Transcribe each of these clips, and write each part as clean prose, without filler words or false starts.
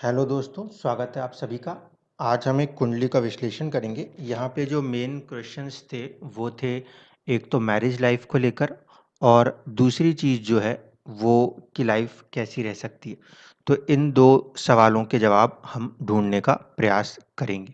Hello दोस्तों, स्वागत है आप सभी का। आज हम एक कुंडली का विश्लेषण करेंगे। यहाँ पे जो मेन क्वेश्चंस थे वो थे, एक तो मैरिज लाइफ को लेकर और दूसरी चीज़ जो है वो कि लाइफ कैसी रह सकती है। तो इन दो सवालों के जवाब हम ढूंढने का प्रयास करेंगे।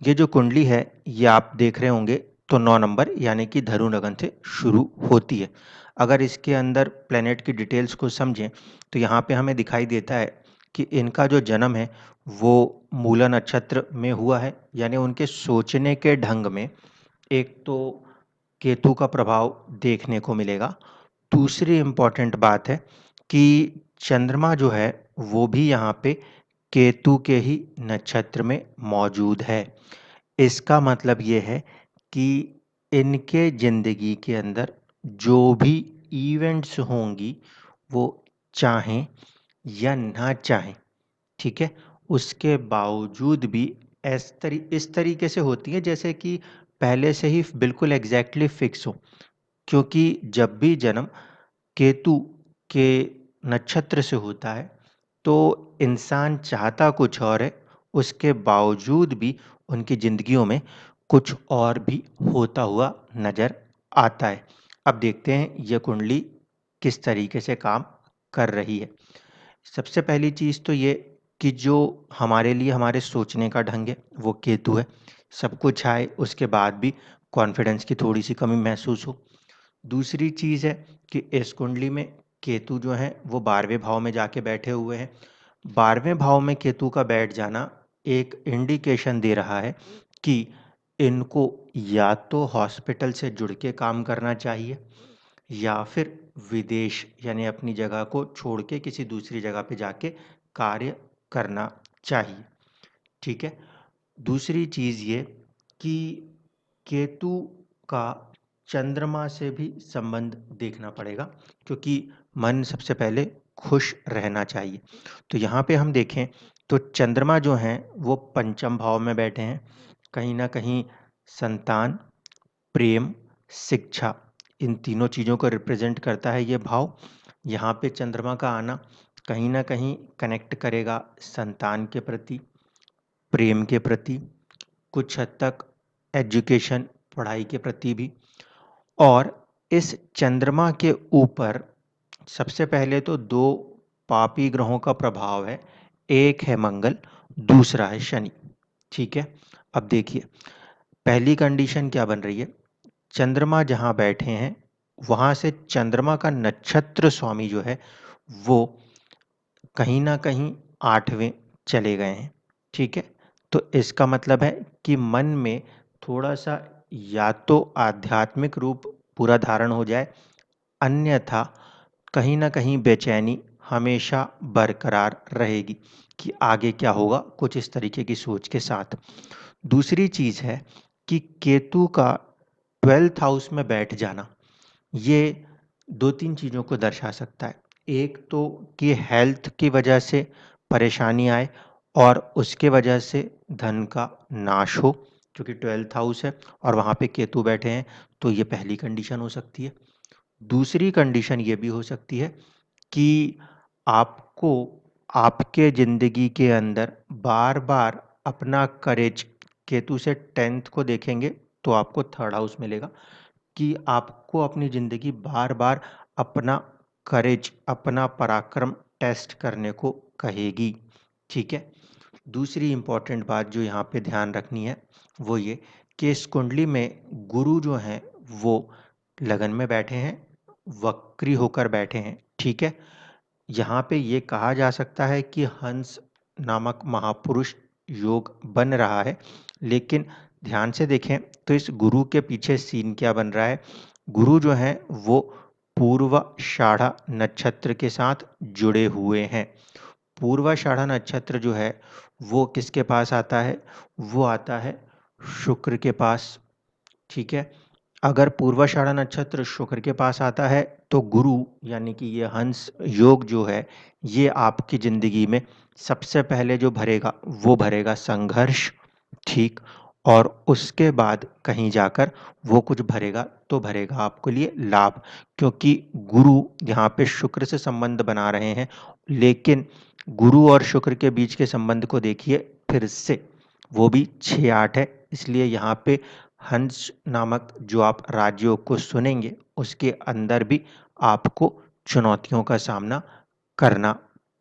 ये जो कुंडली है ये आप देख रहे होंगे तो 9 नंबर यानी कि धनु लगन से शुरू होती है। अगर इसके अंदर प्लैनेट की डिटेल्स को समझें तो यहाँ पे हमें दिखाई देता है कि इनका जो जन्म है वो मूला नक्षत्र में हुआ है, यानी उनके सोचने के ढंग में एक तो केतु का प्रभाव देखने को मिलेगा। दूसरी इम्पोर्टेंट बात है कि चंद्रमा जो है वो भी यहाँ पे केतु के ही नक्षत्र में मौजूद है। इसका मतलब ये है कि इनके ज़िंदगी के अंदर जो भी इवेंट्स होंगी वो चाहें या ना चाहें, ठीक है, उसके बावजूद भी इस तरीके से होती है जैसे कि पहले से ही बिल्कुल एग्जैक्टली फिक्स हो। क्योंकि जब भी जन्म केतु के नक्षत्र से होता है तो इंसान चाहता कुछ और है, उसके बावजूद भी उनकी जिंदगियों में कुछ और भी होता हुआ नजर आता है। अब देखते हैं यह कुंडली किस तरीके से काम कर रही है। सबसे पहली चीज़ तो ये कि जो हमारे लिए हमारे सोचने का ढंग है वो केतु है। सब कुछ आए उसके बाद भी कॉन्फिडेंस की थोड़ी सी कमी महसूस हो। दूसरी चीज़ है कि इस कुंडली में केतु जो हैं वो 12वें भाव में जाके बैठे हुए हैं। 12वें भाव में केतु का बैठ जाना एक इंडिकेशन दे रहा है कि इनको या तो हॉस्पिटल से जुड़ के काम करना चाहिए या फिर विदेश यानी अपनी जगह को छोड़ के किसी दूसरी जगह पे जाके कार्य करना चाहिए, ठीक है। दूसरी चीज़ ये कि केतु का चंद्रमा से भी संबंध देखना पड़ेगा, क्योंकि मन सबसे पहले खुश रहना चाहिए। तो यहाँ पे हम देखें तो चंद्रमा जो हैं वो पंचम भाव में बैठे हैं। कहीं ना कहीं संतान, प्रेम, शिक्षा, इन तीनों चीज़ों को रिप्रेजेंट करता है ये भाव। यहाँ पे चंद्रमा का आना कहीं ना कहीं कनेक्ट करेगा संतान के प्रति, प्रेम के प्रति, कुछ हद तक एजुकेशन, पढ़ाई के प्रति भी। और इस चंद्रमा के ऊपर सबसे पहले तो दो पापी ग्रहों का प्रभाव है। एक है मंगल, दूसरा है शनि, ठीक है। अब देखिए पहली कंडीशन क्या बन रही है। चंद्रमा जहाँ बैठे हैं वहाँ से चंद्रमा का नक्षत्र स्वामी जो है वो कहीं न कहीं 8वें चले गए हैं, ठीक है। तो इसका मतलब है कि मन में थोड़ा-सा या तो आध्यात्मिक रूप पूरा धारण हो जाए, अन्यथा कहीं न कहीं बेचैनी हमेशा बरकरार रहेगी कि आगे क्या होगा, कुछ इस तरीके की सोच के साथ। दूसरी चीज़ है कि केतु का 12th हाउस में बैठ जाना, ये 2-3 चीज़ों को दर्शा सकता है। एक तो कि हेल्थ की वजह से परेशानी आए और उसके वजह से धन का नाश हो, क्योंकि 12th हाउस है और वहाँ पे केतु बैठे हैं, तो ये पहली कंडीशन हो सकती है। दूसरी कंडीशन ये भी हो सकती है कि आपको आपके ज़िंदगी के अंदर बार-बार अपना करेज, केतु से 10th को देखेंगे तो आपको 3rd हाउस मिलेगा, कि आपको अपनी ज़िंदगी बार-बार अपना करेज, अपना पराक्रम टेस्ट करने को कहेगी, ठीक है। दूसरी इम्पोर्टेंट बात जो यहाँ पे ध्यान रखनी है वो ये कि इस कुंडली में गुरु जो हैं वो लगन में बैठे हैं, वक्री होकर बैठे हैं, ठीक है। यहाँ पे ये कहा जा सकता है कि हंस नामक महापुरुष योग बन रहा है, लेकिन ध्यान से देखें तो इस गुरु के पीछे सीन क्या बन रहा है। गुरु जो हैं वो पूर्वाषाढ़ा नक्षत्र के साथ जुड़े हुए हैं। पूर्वाषाढ़ा नक्षत्र जो है वो किसके पास आता है, वो आता है शुक्र के पास, ठीक है। अगर पूर्वाषाढ़ा नक्षत्र शुक्र के पास आता है तो गुरु यानी कि ये हंस योग जो है ये आपकी ज़िंदगी में सबसे पहले जो भरेगा वो भरेगा संघर्ष, ठीक। और उसके बाद कहीं जाकर वो कुछ भरेगा तो भरेगा आपके लिए लाभ, क्योंकि गुरु यहाँ पे शुक्र से संबंध बना रहे हैं, लेकिन गुरु और शुक्र के बीच के संबंध को देखिए फिर से, वो भी 6-8 है, इसलिए यहाँ पे हंस नामक जो आप राजयोग को सुनेंगे, उसके अंदर भी आपको चुनौतियों का सामना करना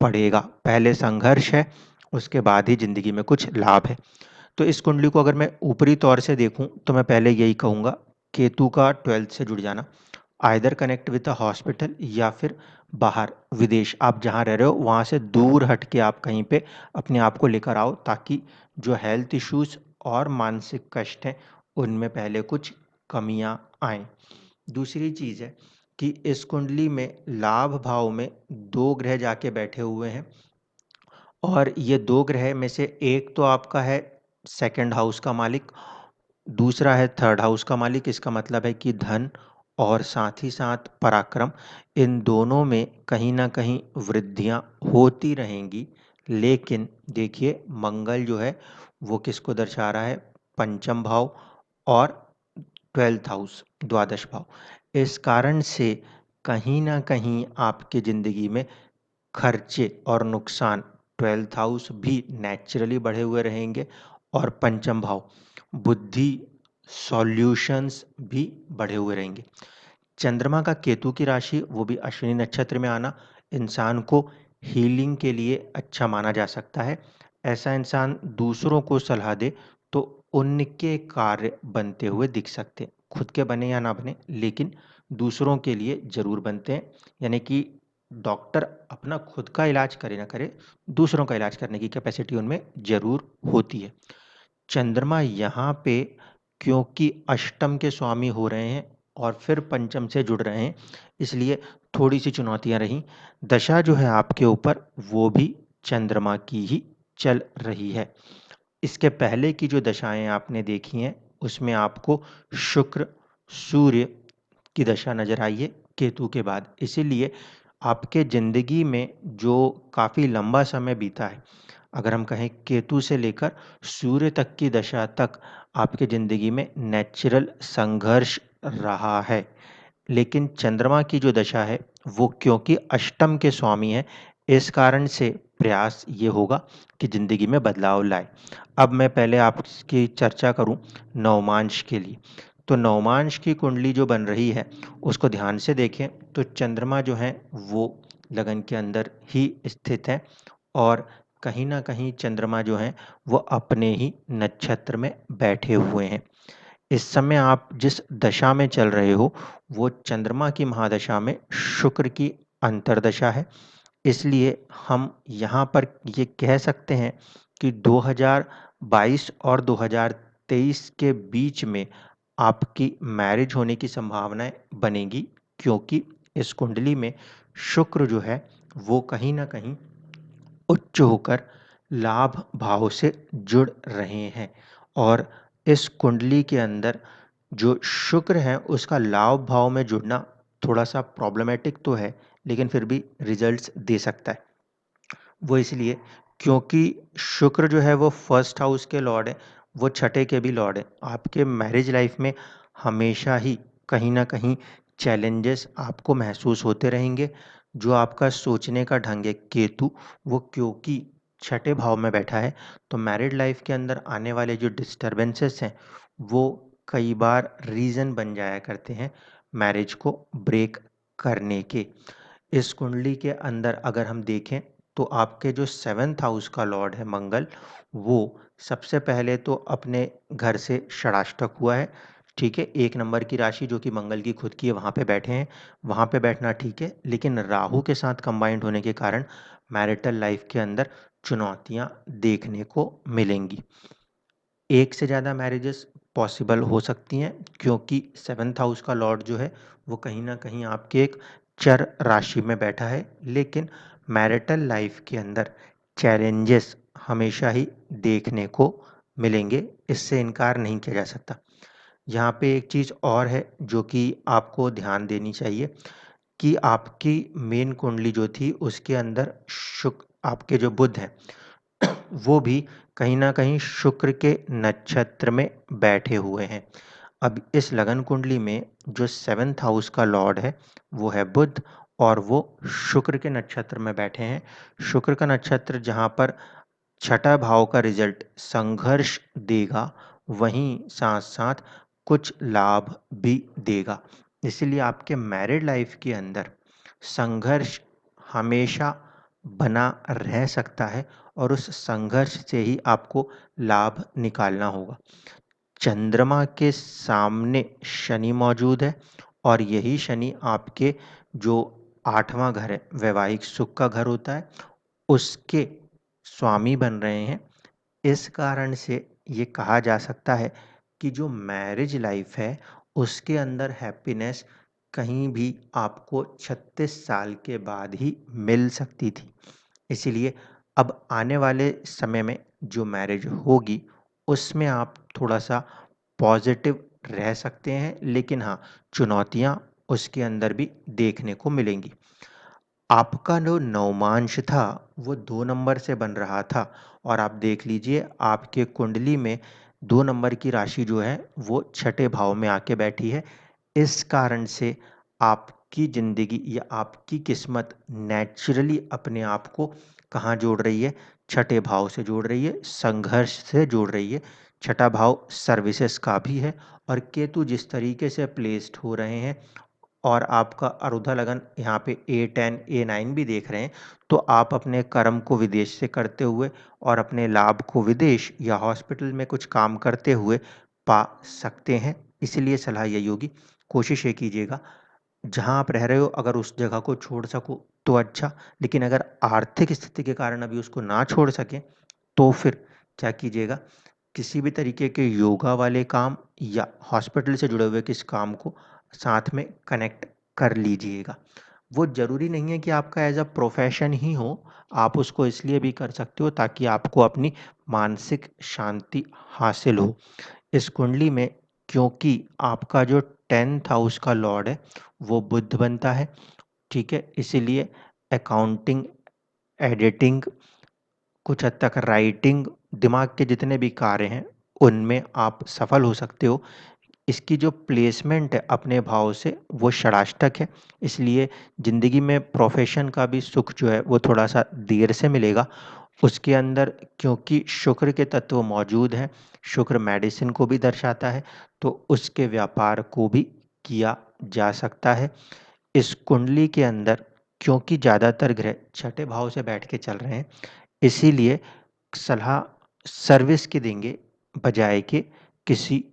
पड़ेगा। पहले संघर्ष है, उसके बाद ही ज़िंदगी में कुछ लाभ है। तो इस कुंडली को अगर मैं ऊपरी तौर से देखूँ, तो मैं पहले यही कहूँगा, केतु का 12th से जुड़ जाना, either connect with a hospital या फिर बाहर विदेश, आप जहाँ रह रहे हो वहाँ से दूर हट के आप कहीं पे अपने आप को लेकर आओ, ताकि जो हेल्थ इश्यूज और मानसिक कष्ट हैं उनमें पहले कुछ कमियाँ आएँ। दूसरी चीज़ है कि इस कुंडली में लाभ भाव में 2 ग्रह जाके बैठे हुए हैं, और ये 2 ग्रह में से एक तो आपका है सेकंड हाउस का मालिक, दूसरा है थर्ड हाउस का मालिक। इसका मतलब है कि धन और साथ ही साथ पराक्रम, इन दोनों में कहीं न कहीं वृद्धियाँ होती रहेंगी। लेकिन देखिए, मंगल जो है वो किसको दर्शा रहा है? पंचम भाव और 12th हाउस, द्वादश भाव। इस कारण से कहीं न कहीं आपकी ज़िंदगी में खर्चे और नुकसान, 12th हाउस भी नेचुरली बढ़े हुए रहेंगे, और पंचम भाव बुद्धि, सॉल्यूशंस भी बढ़े हुए रहेंगे। चंद्रमा का केतु की राशि, वो भी अश्विनी नक्षत्र में आना, इंसान को हीलिंग के लिए अच्छा माना जा सकता है। ऐसा इंसान दूसरों को सलाह दे तो उनके कार्य बनते हुए दिख सकते हैं। खुद के बने या ना बने, लेकिन दूसरों के लिए ज़रूर बनते हैं। यानी कि डॉक्टर अपना खुद का इलाज करे ना करे, दूसरों का इलाज करने की कैपेसिटी उनमें ज़रूर होती है। चंद्रमा यहाँ पे क्योंकि अष्टम के स्वामी हो रहे हैं और फिर पंचम से जुड़ रहे हैं, इसलिए थोड़ी सी चुनौतियाँ रहीं। दशा जो है आपके ऊपर, वो भी चंद्रमा की ही चल रही है। इसके पहले की जो दशाएं आपने देखी हैं, उसमें आपको शुक्र, सूर्य की दशा नजर आई है केतु के बाद। इसीलिए आपके ज़िंदगी में जो काफ़ी लंबा समय बीता है, अगर हम कहें केतु से लेकर सूर्य तक की दशा तक, आपकी ज़िंदगी में नेचुरल संघर्ष रहा है। लेकिन चंद्रमा की जो दशा है, वो क्योंकि अष्टम के स्वामी हैं, इस कारण से प्रयास ये होगा कि ज़िंदगी में बदलाव लाए। अब मैं पहले आपकी चर्चा करूं नवमांश के लिए। तो नवमांश की कुंडली जो बन रही है, उसको ध्यान से देखें तो चंद्रमा जो है वो लगन के अंदर ही स्थित है, और कहीं न कहीं चंद्रमा जो हैं वो अपने ही नक्षत्र में बैठे हुए हैं। इस समय आप जिस दशा में चल रहे हो, वो चंद्रमा की महादशा में शुक्र की अंतर्दशा है। इसलिए हम यहाँ पर ये कह सकते हैं कि 2022 और 2023 के बीच में आपकी मैरिज होने की संभावनाएँ बनेगी, क्योंकि इस कुंडली में शुक्र जो है वो कहीं न कहीं उच्च होकर लाभ भाव से जुड़ रहे हैं, और इस कुंडली के अंदर जो शुक्र है उसका लाभ भाव में जुड़ना थोड़ा सा प्रॉब्लमेटिक तो है, लेकिन फिर भी रिजल्ट्स दे सकता है। वो इसलिए क्योंकि शुक्र जो है वो फर्स्ट हाउस के लॉर्ड है, वो छठे के भी लॉर्ड है। आपके मैरिज लाइफ में हमेशा ही कहीं ना कहीं चैलेंजेस आपको महसूस होते रहेंगे। जो आपका सोचने का ढंग है केतु, वो क्योंकि छठे भाव में बैठा है, तो मैरिड लाइफ के अंदर आने वाले जो डिस्टर्बेंसेस हैं, वो कई बार रीज़न बन जाया करते हैं मैरिज को ब्रेक करने के। इस कुंडली के अंदर अगर हम देखें, तो आपके जो 7th हाउस का लॉर्ड है मंगल, वो सबसे पहले तो अपने घर से षडाष्टक हुआ है। ठीक है, 1 नंबर की राशि जो कि मंगल की खुद की है, वहाँ पे बैठे हैं। वहाँ पे बैठना ठीक है, लेकिन राहु के साथ कंबाइंड होने के कारण मैरिटल लाइफ के अंदर चुनौतियाँ देखने को मिलेंगी। एक से ज़्यादा मैरिजेस पॉसिबल हो सकती हैं, क्योंकि 7th हाउस का लॉर्ड जो है वो कहीं न कहीं आपके एक चर राशि में बैठा है। लेकिन मैरिटल लाइफ के अंदर चैलेंजेस हमेशा ही देखने को मिलेंगे, इससे इनकार नहीं किया जा सकता। यहाँ पे एक चीज़ और है जो कि आपको ध्यान देनी चाहिए, कि आपकी मेन कुंडली जो थी उसके अंदर आपके जो बुध हैं, वो भी कहीं न कहीं शुक्र के नक्षत्र में बैठे हुए हैं। अब इस लगन कुंडली में जो 7th हाउस का लॉर्ड है, वो है बुध, और वो शुक्र के नक्षत्र में बैठे हैं। शुक्र का नक्षत्र जहाँ पर छठा भाव का रिजल्ट संघर्ष देगा, वहीं साथ-साथ कुछ लाभ भी देगा। इसीलिए आपके मैरिड लाइफ के अंदर संघर्ष हमेशा बना रह सकता है और उस संघर्ष से ही आपको लाभ निकालना होगा। चंद्रमा के सामने शनि मौजूद है और यही शनि आपके जो 8वां घर है, वैवाहिक सुख का घर होता है, उसके स्वामी बन रहे हैं। इस कारण से ये कहा जा सकता है कि जो मैरिज लाइफ है, उसके अंदर हैप्पीनेस कहीं भी आपको 36 साल के बाद ही मिल सकती थी। इसीलिए अब आने वाले समय में जो मैरिज होगी, उसमें आप थोड़ा-सा पॉज़िटिव रह सकते हैं, लेकिन हाँ, चुनौतियाँ उसके अंदर भी देखने को मिलेंगी। आपका जो नवमांश था, वो 2 नंबर से बन रहा था और आप देख लीजिए आपके कुंडली में 2 नंबर की राशि जो है, वो छठे भाव में आके बैठी है। इस कारण से आपकी ज़िंदगी या आपकी किस्मत नेचुरली अपने आप को कहाँ जोड़ रही है? छठे भाव से जोड़ रही है, संघर्ष से जोड़ रही है। छठा भाव सर्विसेज़ का भी है और केतु जिस तरीके से प्लेस्ड हो रहे हैं और आपका अरुधा लगन यहाँ पे A10, A9 भी देख रहे हैं, तो आप अपने कर्म को विदेश से करते हुए और अपने लाभ को विदेश या हॉस्पिटल में कुछ काम करते हुए पा सकते हैं। इसलिए सलाह यही होगी, कोशिश ये कीजिएगा, जहाँ आप रह रहे हो अगर उस जगह को छोड़ सको तो अच्छा, लेकिन अगर आर्थिक स्थिति के कारण अभी उसको ना छोड़ सकें, तो फिर क्या कीजिएगा, किसी भी तरीके के योगा वाले काम या हॉस्पिटल से जुड़े हुए किस काम को साथ में कनेक्ट कर लीजिएगा। वो ज़रूरी नहीं है कि आपका एज़ अ प्रोफ़ेशन ही हो, आप उसको इसलिए भी कर सकते हो ताकि आपको अपनी मानसिक शांति हासिल हो। इस कुंडली में क्योंकि आपका जो 10th हाउस का लॉर्ड है, वो बुध बनता है, ठीक है? इसीलिए अकाउंटिंग, एडिटिंग, कुछ हद तक राइटिंग, दिमाग के जितने भी कार्य हैं, उनमें आप सफल हो सकते हो। इसकी जो प्लेसमेंट है अपने भाव से, वो षडाष्टक है, इसलिए ज़िंदगी में प्रोफ़ेशन का भी सुख जो है, वो थोड़ा-सा देर से मिलेगा। उसके अंदर क्योंकि शुक्र के तत्व मौजूद हैं, शुक्र मेडिसिन को भी दर्शाता है, तो उसके व्यापार को भी किया जा सकता है। इस कुंडली के अंदर क्योंकि ज़्यादातर ग्रह छठे भाव से बैठ के चल रहे हैं, इसीलिए सलाह सर्विस की देंगे, बजाए कि किसी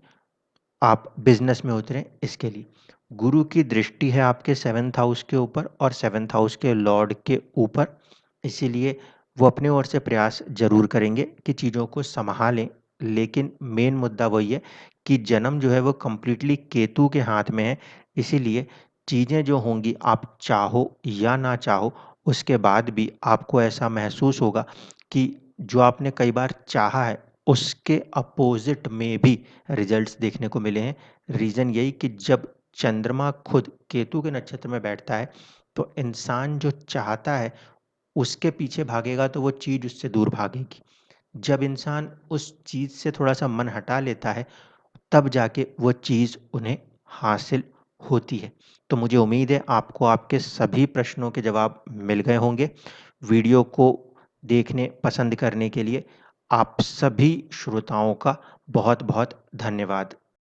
आप बिज़नेस में उतरें इसके लिए। गुरु की दृष्टि है आपके 7th हाउस के ऊपर और 7th हाउस के लॉर्ड के ऊपर, इसीलिए वो अपनी ओर से प्रयास ज़रूर करेंगे कि चीज़ों को सँभालें, लेकिन मेन मुद्दा वही है कि जन्म जो है वो कंप्लीटली केतु के हाथ में है, इसीलिए चीज़ें जो होंगी आप चाहो या ना चाहो, उसके बाद भी आपको ऐसा महसूस होगा कि जो आपने कई बार चाहा है, उसके अपोज़िट में भी रिज़ल्ट्स देखने को मिले हैं। रीज़न यही कि जब चंद्रमा खुद केतु के नक्षत्र में बैठता है, तो इंसान जो चाहता है, उसके पीछे भागेगा तो वो चीज़ उससे दूर भागेगी। जब इंसान उस चीज़ से थोड़ा-सा मन हटा लेता है, तब जाके वो चीज़ उन्हें हासिल होती है। तो मुझे उम्मीद है आपको आपके सभी प्रश्नों के जवाब मिल गए होंगे। वीडियो को देखने पसंद करने के लिए आप सभी श्रोताओं का बहुत-बहुत धन्यवाद।